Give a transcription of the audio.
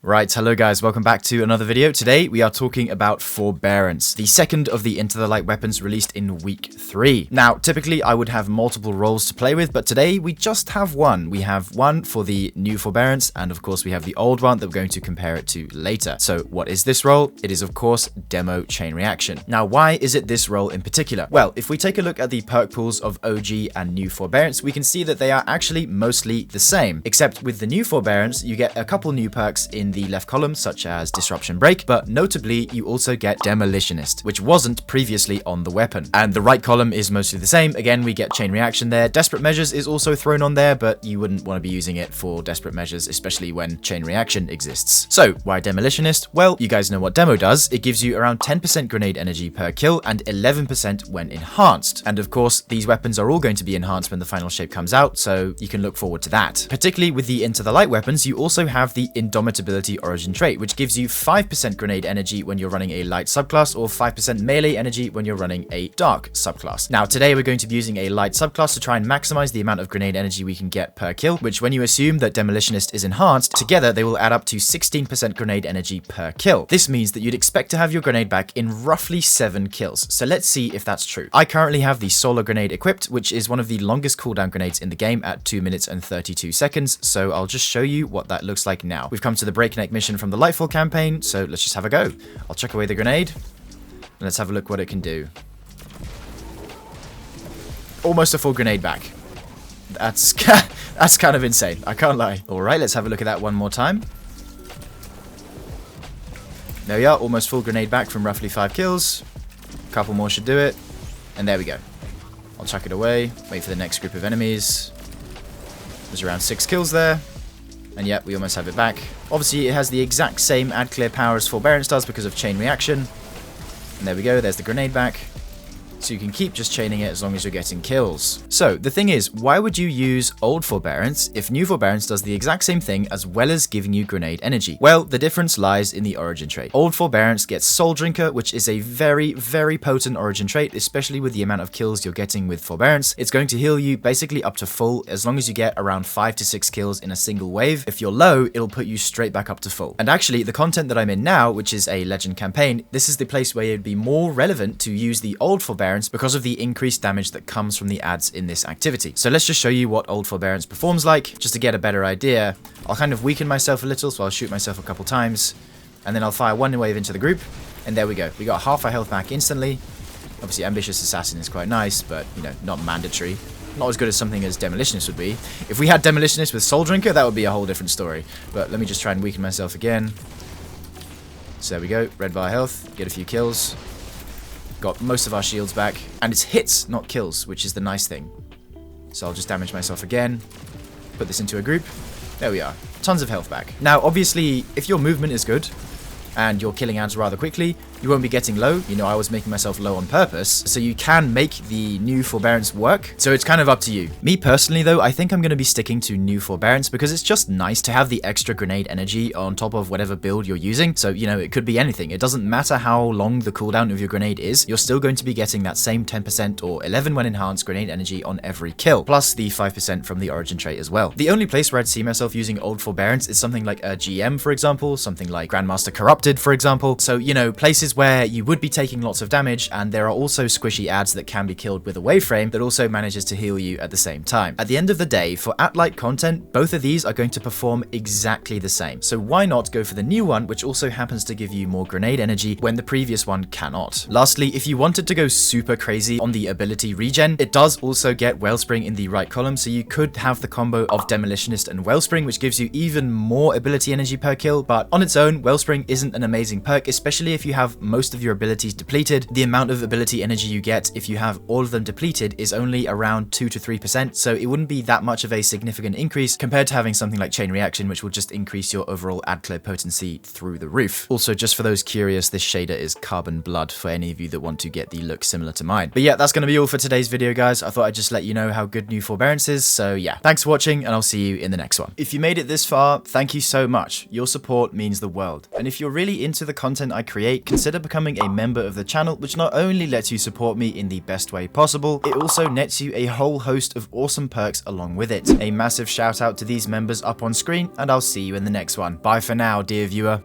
Right, hello guys, welcome back to another video. Today we are talking about Forbearance, the second of the Into the Light weapons released in week 3. Now, typically I would have multiple roles to play with, but today we just have one. We have one for the new Forbearance, and of course we have the old one that we're going to compare it to later. So what is this role? It is of course Demo Chain Reaction. Now, why is it this role in particular? Well, if we take a look at the perk pools of OG and new Forbearance, we can see that they are actually mostly the same, except with the new Forbearance, you get a couple new perks in the left column, such as Disruption Break, but notably you also get Demolitionist, which wasn't previously on the weapon. And the right column is mostly the same. Again, we get Chain Reaction there. Desperate Measures is also thrown on there, but you wouldn't want to be using it for Desperate Measures, especially when Chain Reaction exists. So why Demolitionist? Well, you guys know what Demo does. It gives you around 10% grenade energy per kill and 11% when enhanced. And of course, these weapons are all going to be enhanced when the final shape comes out, so you can look forward to that. Particularly with the Into the Light weapons, you also have the Indomitability Origin Trait, which gives you 5% grenade energy when you're running a light subclass, or 5% melee energy when you're running a dark subclass. Now, today we're going to be using a light subclass to try and maximize the amount of grenade energy we can get per kill, which when you assume that Demolitionist is enhanced, together they will add up to 16% grenade energy per kill. This means that you'd expect to have your grenade back in roughly 7 kills. So let's see if that's true. I currently have the Solar Grenade equipped, which is one of the longest cooldown grenades in the game at 2 minutes and 32 seconds. So I'll just show you what that looks like now. We've come to the Breakneck mission from the Lightfall campaign, so let's just have a go. I'll chuck away the grenade, and let's have a look what it can do. Almost a full grenade back. That's kind of insane, I can't lie. Alright, let's have a look at that one more time. There we are, almost full grenade back from roughly 5 kills. A couple more should do it, and there we go. I'll chuck it away, wait for the next group of enemies. There's around 6 kills there. And yep, we almost have it back. Obviously, it has the exact same add clear power as Forbearance does because of Chain Reaction. And there we go, there's the grenade back. So you can keep just chaining it as long as you're getting kills. So the thing is, why would you use old Forbearance if new Forbearance does the exact same thing as well as giving you grenade energy? Well, the difference lies in the Origin Trait. Old Forbearance gets Souldrinker, which is a very, very potent Origin Trait, especially with the amount of kills you're getting with Forbearance. It's going to heal you basically up to full as long as you get around 5 to 6 kills in a single wave. If you're low, it'll put you straight back up to full. And actually, the content that I'm in now, which is a Legend campaign, this is the place where it'd be more relevant to use the old Forbearance because of the increased damage that comes from the adds in this activity. So let's just show you what old Forbearance performs like, just to get a better idea. I'll kind of weaken myself a little, so I'll shoot myself a couple times, and then I'll fire one wave into the group, and there we go. We got half our health back instantly. Obviously, Ambitious Assassin is quite nice, but, you know, not mandatory. Not as good as something as Demolitionist would be. If we had Demolitionist with Souldrinker, that would be a whole different story. But let me just try and weaken myself again. So there we go, red bar health, get a few kills. Got most of our shields back, and it's hits, not kills, which is the nice thing. So I'll just damage myself again, put this into a group. There we are, tons of health back. Now, obviously, if your movement is good, and you're killing ads rather quickly, you won't be getting low. You know, I was making myself low on purpose, so you can make the new Forbearance work. So it's kind of up to you. Me personally though, I think I'm going to be sticking to new Forbearance because it's just nice to have the extra grenade energy on top of whatever build you're using. So, you know, it could be anything. It doesn't matter how long the cooldown of your grenade is, you're still going to be getting that same 10% or 11 when enhanced grenade energy on every kill, plus the 5% from the Origin Trait as well. The only place where I'd see myself using old Forbearance is something like a GM, for example, something like Grandmaster Corrupted, for example. So, you know, places where you would be taking lots of damage, and there are also squishy adds that can be killed with a Wave Frame that also manages to heal you at the same time. At the end of the day, for at-light content, both of these are going to perform exactly the same. So why not go for the new one, which also happens to give you more grenade energy when the previous one cannot? Lastly, if you wanted to go super crazy on the ability regen, it does also get Wellspring in the right column, so you could have the combo of Demolitionist and Wellspring, which gives you even more ability energy per kill, but on its own, Wellspring isn't an amazing perk, especially if you have most of your abilities depleted. The amount of ability energy you get if you have all of them depleted is only around 2 to 3%, so it wouldn't be that much of a significant increase compared to having something like Chain Reaction, which will just increase your overall add clear potency through the roof. Also, just for those curious, this shader is Carbon Blood for any of you that want to get the look similar to mine. But yeah, that's going to be all for today's video, guys. I thought I'd just let you know how good new Forbearance is, so yeah. Thanks for watching, and I'll see you in the next one. If you made it this far, thank you so much. Your support means the world. And if you're really into the content I create, consider consider becoming a member of the channel, which not only lets you support me in the best way possible, it also nets you a whole host of awesome perks along with it. A massive shout out to these members up on screen, and I'll see you in the next one. Bye for now, dear viewer.